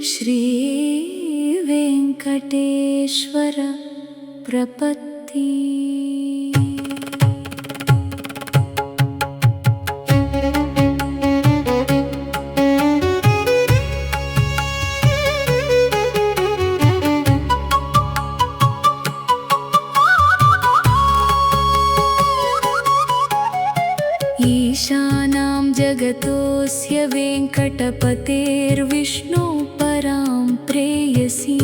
श्री वेंकटेश्वर प्रपत्ति। ईशानां जगतोऽस्य वेङ्कटपतेर्विष्णो परां प्रेयसी।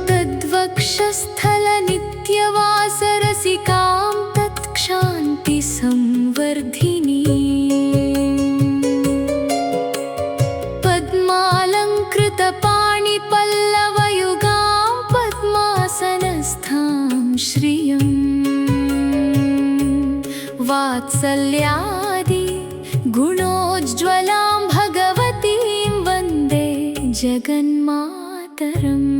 तद्वक्षस्थलनित्यवासरसिकां तत्क्षान्तिसंवर्धिनी। पद्मालङ्कृतपाणिपल्लवयुगां पद्मासनस्थां श्रियम्। वात्सल्यादि गुणोज्ज्वलां भगवतीं वन्दे जगन्मातरम्।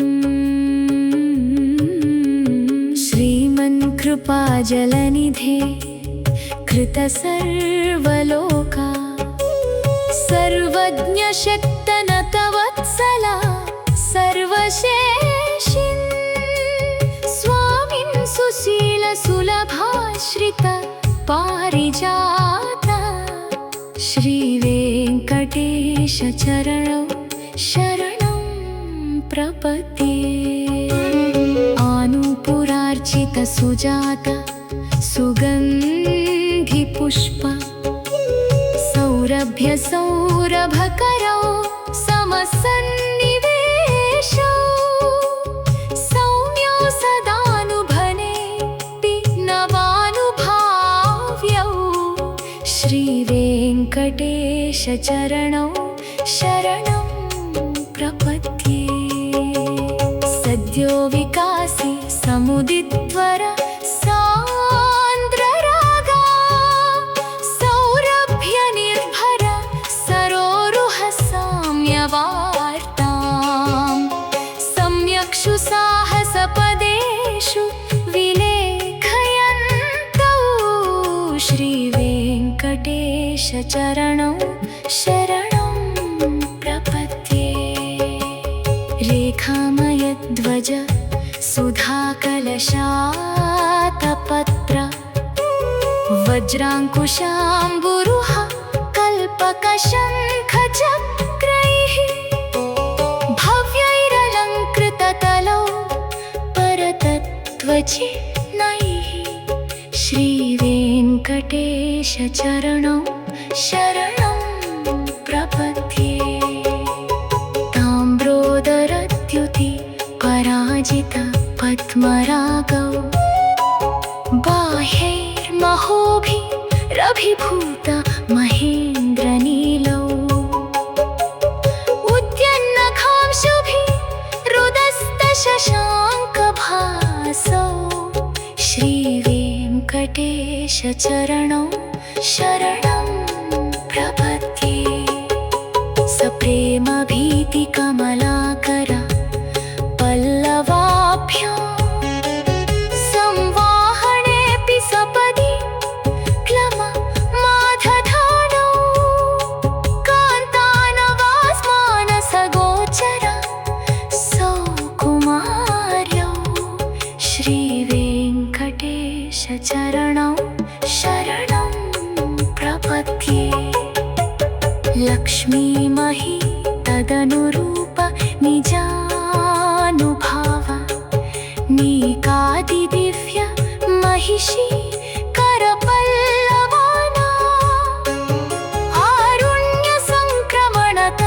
श्रीमन्कृपाजलनिधे कृतसर्वलोका सर्वज्ञशक्तनतवत्सला सर्वशेषिन्। स्वामिन् सुशीलसुलभाश्रित पारिजाता। श्रीवेङ्कटेश चरणौ शरणं प्रपद्ये। आनूपुरार्चित सुजात सुगन्धिपुष्प सौरभ्य सौरभकरौ समसन्निवेशौ। सौम्यौ सदानुभने नवानुभाव्यौ। श्रीवेङ्कटेश चरणौ शरणं प्रपद्ये। सद्यो विकासी समुदित्वर सान्द्ररागा सौरभ्य निर्भर सरोरुह साम्यवार्तां। सम्यक्षु साहसपदेषु विलेखयन्तौ। श्रीवेङ्कटेश चरणौ शरणं प्रपद्ये। रेखामयध्वज सुधाकलशातपत्र वज्राङ्कुशाम्बुरुह कल्पकशङ्खचक्रैः। भव्यैरलङ्कृततलौ परतत्त्वचिह्नैः। श्रीवेङ्कटेश चरणौ शरणं प्रपद्ये। ताम्रोदरद्युति पराजित पद्मरागौ बाह्यैर्महोभिरभिभूत महेन्द्रनीलौ। उद्यन्नखांशुभिरुदस्तशशाङ्कभासौ। श्रीवेङ्कटेश चरणौ शरणं प्रपद्ये। सप्रेमभीतिकमलाकर पल्लवाभ्यां संवाहनेऽपि सपदि क्लममाधधानौ। कान्तानवास्मानसगोचर सौकुमार्यौ। श्रीवेङ्कटेश चरणौ शरणं प्रपद्ये। लक्ष्मीमही तदनुरूप निजानुभाव नीकादिदिव्य महिषी करपल्लवाना। आरुण्यसङ्क्रमणत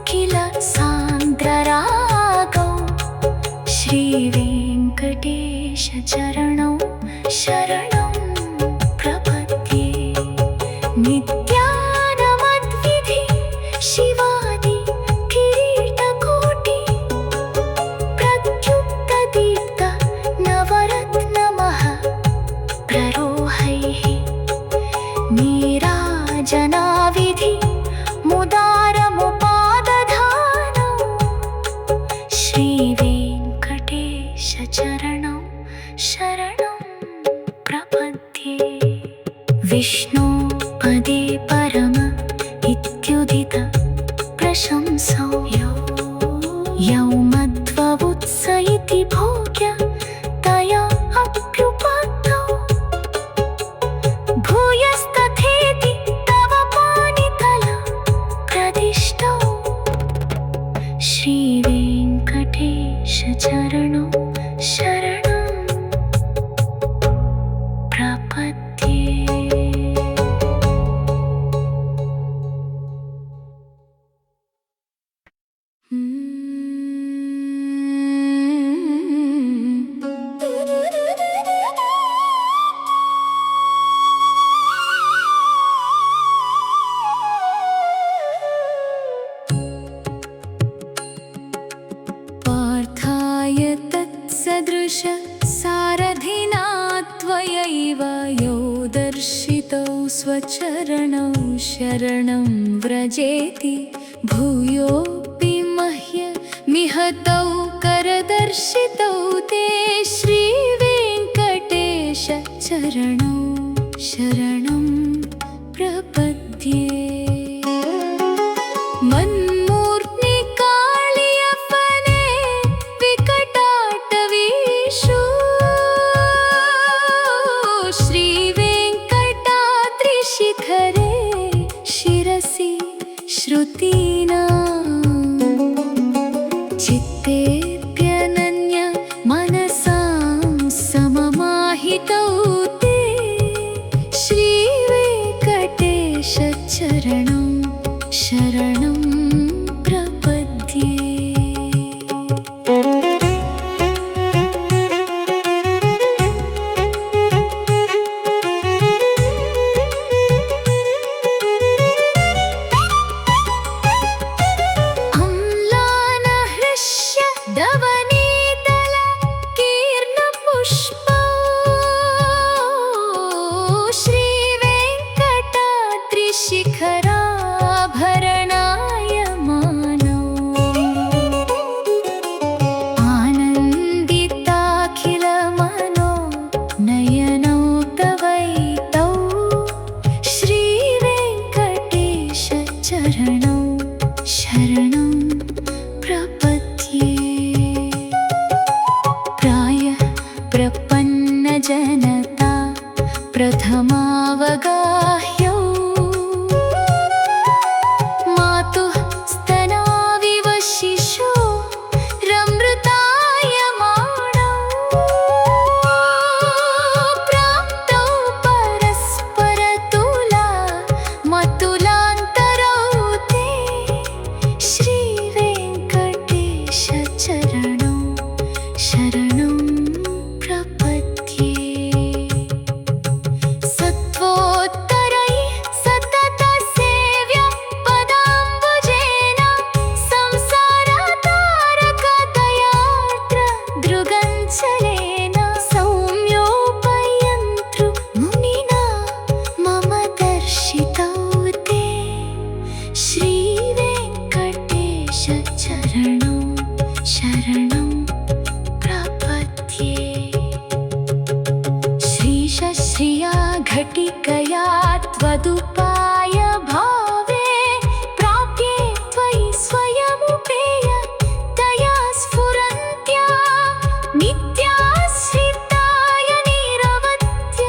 किल सान्द्ररागौ। श्रीवेङ्कटेश चरणौ शरणं प्रपद्ये। नित्यानमद्विधि शिवादि किरीटकोटि प्रत्युक्तदीप्त नवरत्नमः प्ररोहैः। नीराजनाविधि मुदारमुपादधानौ। श्रीवेङ्कटेश चरणौ शरणं प्रपद्ये विष्णु पदे परम इत्युदित प्रशंसो यौ मध्ववुत्स इति भोग्य तया अप्युपत्तौ भूयस्तथेति तव पाणितल प्रदिष्टौ श्रीवेङ्कटेश चरणौ शरणं प्रपद्ये। पार्थाय तत्सदृश सारथिना त्वयैव यो दर्शितौ स्वचरणौ शरणं व्रजेति भूयोऽपि मह्यमिहतौ करदर्शितौ ते श्रीवेङ्कटेश चरणौ शरणं प्रपद्ये। मन्मूर्ध्निकाळियपने विकटाटवीषु श्रीवेङ्कटाद्रिशिखरे शिरसि श्रुतीनां चित्तेऽप्यनन्य मनसां सममाहितौ ते श्रीवेङ्कटेश चरणं शरणं प्रपद्ये। अम्लानहृष्य धवनीतल कीर्णपुष्पौ श्रीवेङ्कटाद्रिशिखराभरणायमानौ आनन्दिताखिलमनो नयनौ तवैतौ श्रीवेङ्कटेश चरणौ शरणं प्रपद्ये। प्रायः प्रपन्नजनता प्रथमावगाह्यौ मातुः स्तनाविव शिशो रमृतायमाणौ प्राप्तौ परस्परतुला मतुलान्तरौ ते श्रीवेङ्कटेश चरणौ शरणं प्रपद्ये। सत्त्वोत्तरैः सततसेव्य पदाम्बुजेन संसारतारकदयार्द्र दृगञ्चलेन सौम्योपयन्तृ मुनिना मम दर्शितौ ते श्रीवेङ्कटेश चरणौ शरणं प्रपद्ये। श्रीशश्रिया घटिकया त्वदुपाय भावे प्राप्ये त्वयि स्वयमुपेय तया स्फुरन्त्या नित्याश्रिताय निरवत्य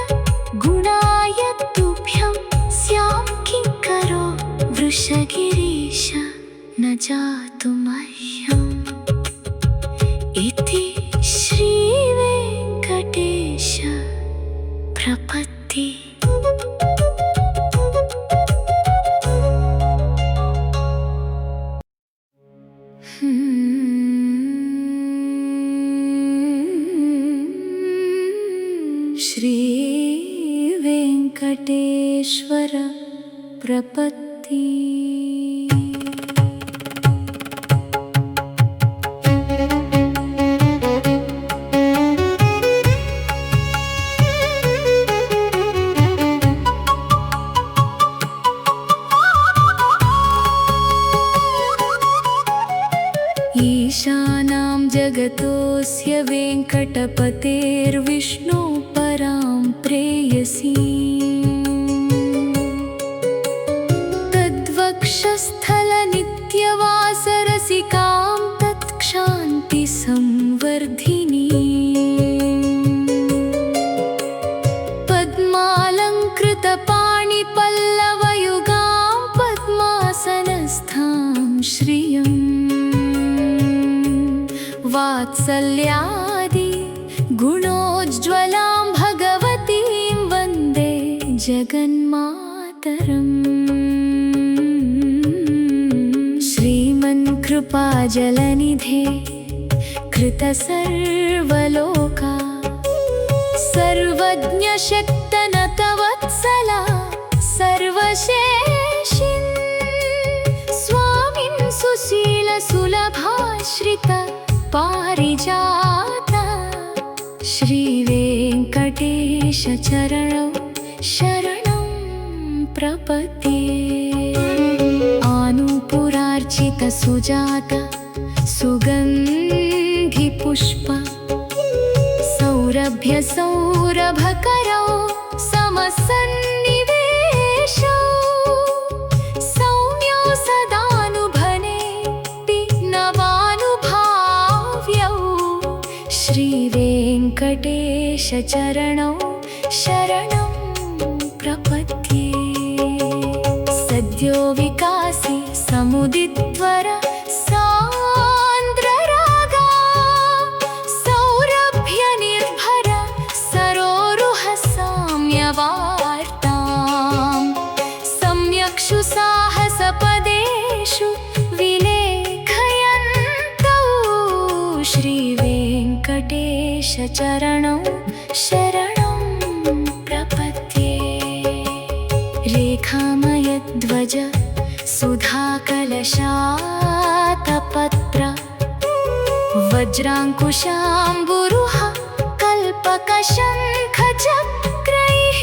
गुणाय तुभ्यं स्यां किङ्करो वृषगिरीश न जातु मह्यम् इति श्रीवेङ्कटेश प्रपद्ये। श्रीवेङ्कटेश्वर प्रपत्ति। ईशानां जगतोऽस्य वेङ्कटपतेर्विष्णु परां प्रेयसी तद्वक्षस्थलनित्यवासरसिकां तत्क्षान्तिसंवर्धिनी पद्मालङ्कृतपाणिपल्लवयुगां पद्मासनस्थां श्रियम् वात्सल्यादि गुणोज्ज्वलां भगवतीं वन्दे जगन्मातरम् श्रीमन्कृपाजलनिधे कृतसर्वलोका सर्वज्ञशक्तनतवत्सला सर्वशेषिन् स्वामिन् सुशीलसुलभाश्रित पारिजात श्रीवेङ्कटेशचरणौ शरणं प्रपद्ये आनुपुरार्चितसुजात सुगन्धिपुष्प सौरभ्यसौरभकरौ समसन्निवेशौ सौम्यौ सदानुभनेऽपि नवानुभाव्यौ श्रीवेङ्कटेशचरणौ शरणं प्रपद्ये सद्यो विकासी समुदित्वर सान्द्ररागा सौरभ्यनिर्भर सरोरुह साम्यवार्तां सम्यक्षु साहसपदेषु विलेखयन्तौ श्रीवेङ्कटेशचरणौ शरणं प्रपद्ये रेखामयध्वज सुधाकलशातपत्र वज्राङ्कुशाम्बुरुह कल्पकशङ्खचक्रैः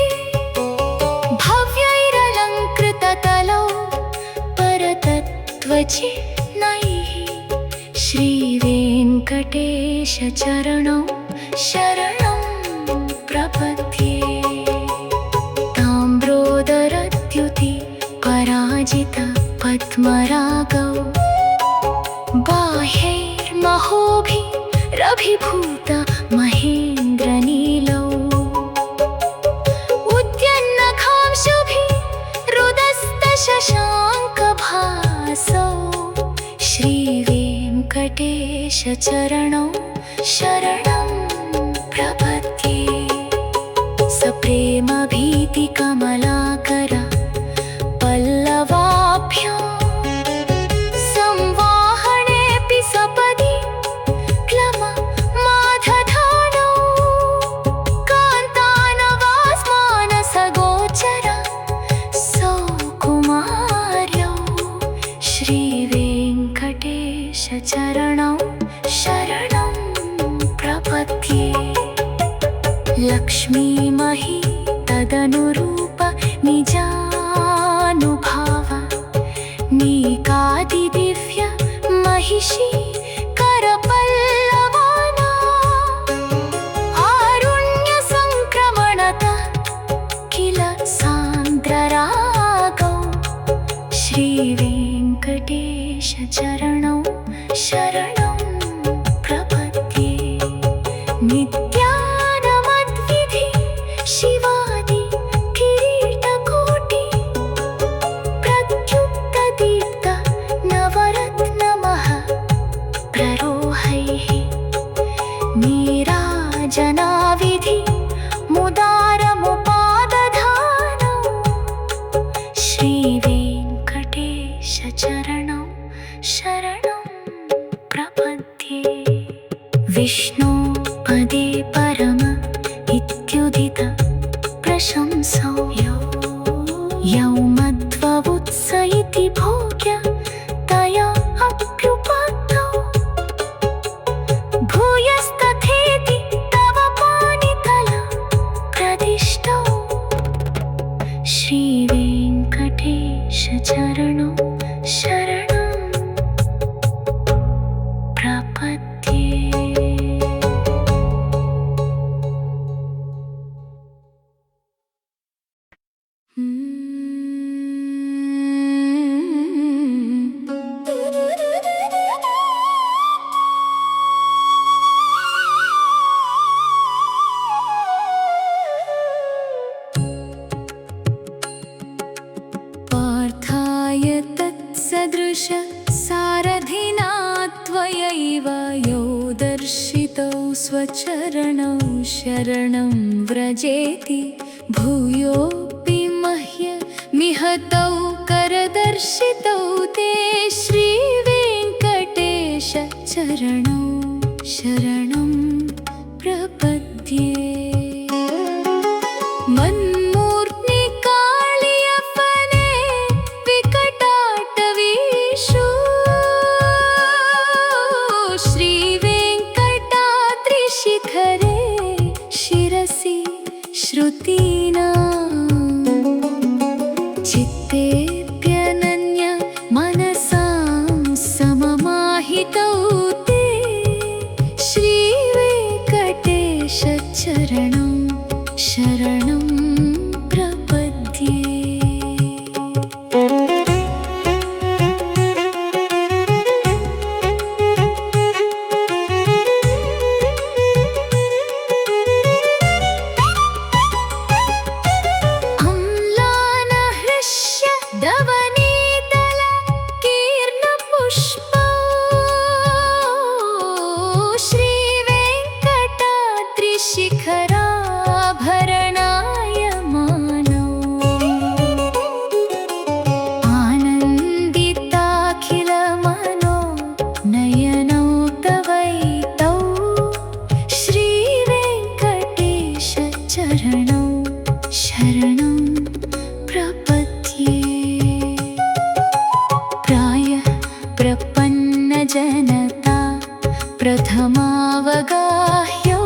भव्यैरलङ्कृततलौ परतत्त्वचिह्नैः श्रीवेङ्कटेशचरणौ शरणं प्रपद्ये ताम्रोदरद्युति पराजित पद्मरागौ बाह्यैर्महोभिरभिभूत महेन्द्रनीलौ उद्यन्नखांशुभिरुदस्तशशाङ्कभासौ श्रीवेङ्कटेशचरणौ शरणं प्रपद्ये सप्रेमभीतिकमलाकर पल्लवाभ्यां संवाहनेऽपि सपदि क्लममाधधानौ कान्तानवास्मानसगोचर सौकुमार्यौ श्रीवेङ्कटेशचरणौ शरणं प्रपद्ये लक्ष्मीमही तदनुरूप निजानुभाव नीकादिदिव्य महिषी करपल्लवाना आरुण्यसङ्क्रमणत किल सान्द्ररागौ श्रीवेङ्कटेशचरणौ शरणं प्रपद्ये नित्यानमद्विधि शिवादि किरीटकोटि प्रत्युक्तदीप्त नवरत्नमः प्ररोहैः नीराजनाविधि मुदारमुपादधानौ श्रीवेङ्कटेशचरणौ शरणं प्रपद्ये विष्णु पदे परम इत्युदित प्रशंसौ यौ मध्ववुत्स इति भोग्य तया अप्युपतौ भूयस्तथेति तव पाणितल प्रदिष्टौ श्रीवेङ्कटेशचरणौ शरणं प्रपद्ये। दर्शितौ स्वचरणौ शरणं व्रजेति भूयोऽपि मह्यमिहतौ करदर्शितौ ते श्रीवेङ्कटेश चरणौ शरणं प्रपद्ये मन्मूर्ध्निकाळियफले विकटाटवीषु श्रीवेङ्कटाद्रिशिखरे शिरसि श्रुतीनां चित्तेऽप्यनन्य मनसां सममाहितौ ते श्रीवेङ्कटेश चरणं शरणं प्रपद्ये अम्लानहृष्य धवनीतल कीर्णपुष्पौ श्रीवेङ्कटाद्रिशिखराभरणायमानौ आनन्दिताखिलमनो नयनौ तवैतौ श्रीवेङ्कटेश चरणौ शरणं प्रपद्ये प्रायः प्रपन्नजनता प्रथमावगाह्यौ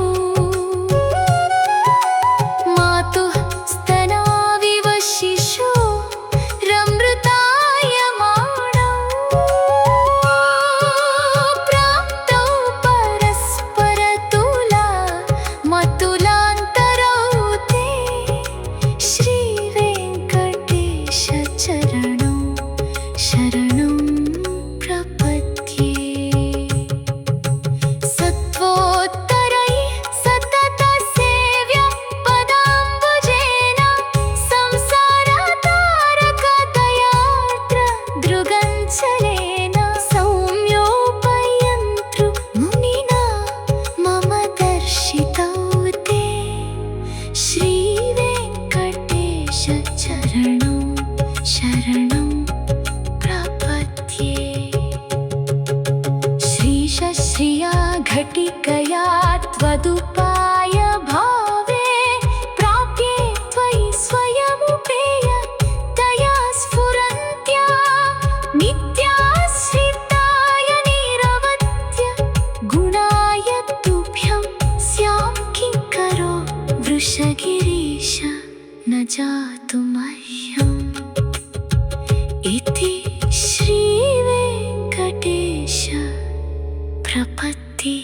मातुः स्तनाविव शिशो रमृतायमाणौ प्राप्तौ परस्परतुला मतुलान्तरौ ते श्रीवेङ्कटेश चरणौ शरणं प्रपद्ये सत्त्वोत्तरैः सततसेव्य पदाम्बुजेन संसारतारकदयार्द्र दृगञ्चलेन सौम्योपयन्तृ मुनिना मम दर्शितौ ते श्रीवेङ्कटेश चरणौ शरणं प्रपद्ये श्रीशश्रिया घटिकया त्वदुपाय भावे प्राप्ये त्वयि स्वयमुपेय तया स्फुरन्त्या नित्याश्रिताय निरवत्य गुणाय तुभ्यं स्यां किङ्करो वृषगिरीश न जातु मह्यम् इति श्रीवेङ्कटेश प्रपत्ति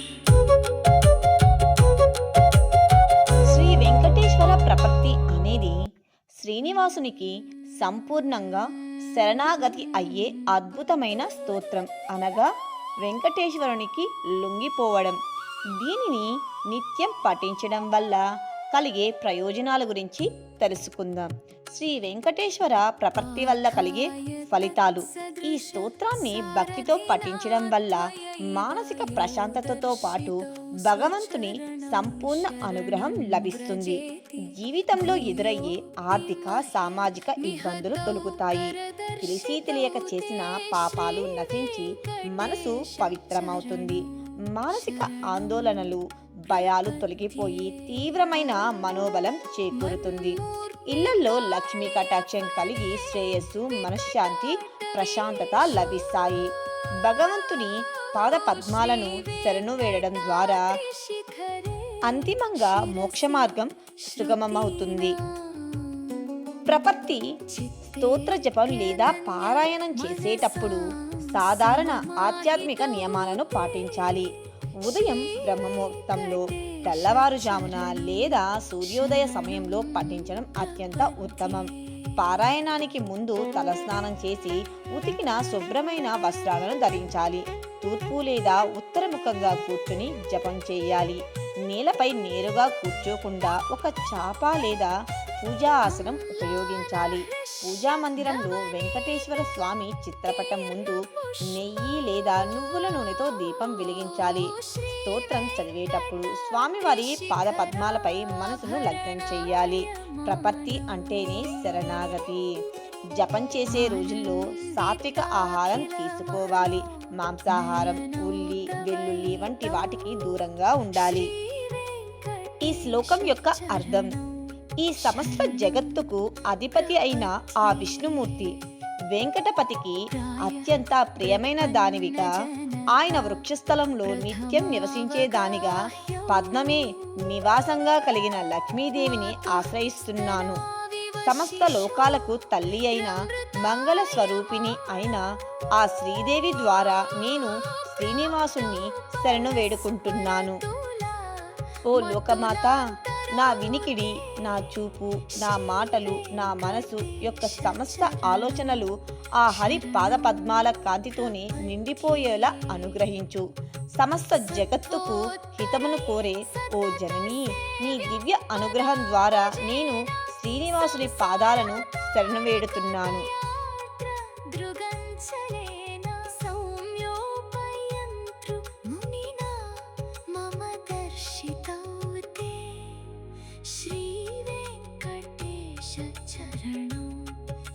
శ్రీ వెంకటేశ్వర ప్రపత్తి అనేది శ్రీనివాసునికి సంపూర్ణంగా శరణాగతి అయ్యే అద్భుతమైన స్తోత్రం అనగా వెంకటేశ్వరునికి లొంగిపోవడం. దీనిని నిత్యం పఠించడం వల్ల కలిగే ప్రయోజనాల గురించి తెలుసుకుందాం. శ్రీ వెంకటేశ్వర ప్రపత్తి వల్ల కలిగే ఫలితాలు. ఈ స్తోత్రాన్ని భక్తితో పఠించడం వల్ల మానసిక ప్రశాంతతతో పాటు భగవంతుని సంపూర్ణ అనుగ్రహం లభిస్తుంది. జీవితంలో ఎదురయ్యే ఆర్థిక సామాజిక ఇబ్బందులు తొలగుతాయి. తెలిసి తెలియక చేసిన పాపాలు నశించి మనసు పవిత్రమవుతుంది. మానసిక ఆందోళనలు భయాలు తొలగిపోయి తీవ్రమైన మనోబలం చేకూరుతుంది. ఇళ్లలో లక్ష్మీ కటాక్షం కలిగి శ్రేయస్సు మనశ్శాంతి ప్రశాంతత లభిస్తాయి. భగవంతుని పాద పద్మాలను శరణు వేడడం ద్వారా అంతిమంగా మోక్ష మార్గం సుగమమవుతుంది. ప్రపత్తి స్తోత్ర జపం లేదా పారాయణం చేసేటప్పుడు సాధారణ ఆధ్యాత్మిక నియమాలను పాటించాలి. ఉదయం బ్రహ్మముహూర్తంలో, తెల్లవారుజామున లేదా సూర్యోదయ సమయంలో పఠించడం అత్యంత ఉత్తమం. పారాయణానికి ముందు తలస్నానం చేసి ఉతికిన శుభ్రమైన వస్త్రాలను ధరించాలి. తూర్పు లేదా ఉత్తరముఖంగా కూర్చుని జపం చేయాలి. నేలపై నేరుగా కూర్చోకుండా ఒక చాప లేదా పూజా ఆసనం ఉపయోగించాలి. పూజా మందిరంలో వెంకటేశ్వర స్వామి చిత్రపటం ముందు నెయ్యి లేదా నువ్వుల నూనెతో దీపం వెలిగించాలి. స్తోత్రం చదివేటప్పుడు స్వామివారి పాద పద్మాలపై మనసును లగ్నం చెయ్యాలి. ప్రపత్తి అంటేనే శరణాగతి. జపం చేసే రోజుల్లో సాత్విక ఆహారం తీసుకోవాలి. మాంసాహారం, ఉల్లి, వెల్లుల్లి వంటి వాటికి దూరంగా ఉండాలి. ఈ శ్లోకం యొక్క అర్థం: ఈ సమస్త జగత్తుకు అధిపతి అయిన ఆ విష్ణుమూర్తి వెంకటపతికి అత్యంత ప్రియమైన దానివిగా, ఆయన వృక్షస్థలంలో నిత్యం నివసించే దానిగా, పద్మమే నివాసంగా కలిగిన లక్ష్మీదేవిని ఆశ్రయిస్తున్నాను. సమస్త లోకాలకు తల్లి అయిన మంగళ స్వరూపిణి అయిన ఆ శ్రీదేవి ద్వారా నేను శ్రీనివాసుని శరణు వేడుకుంటున్నాను. ఓ లోకమాత, నా వినికిడి, నా చూపు, నా మాటలు, నా మనసు యొక్క సమస్త ఆలోచనలు ఆ హరి పాదపద్మాల కాంతితోనే నిండిపోయేలా అనుగ్రహించు. సమస్త జగత్తుకు హితమును కోరే ఓ జననీ, నీ దివ్య అనుగ్రహం ద్వారా నేను శ్రీనివాసుని పాదాలను శరణు వేడుతున్నాను. దృగంచలేన సౌమ్యోపయంతృ మునినా మమ దర్శితౌ తే శ్రీ వెంకటేశ చరణం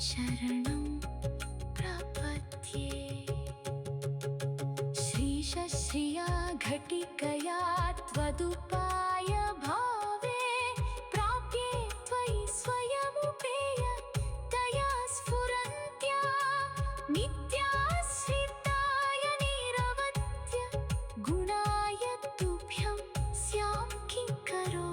శరణం.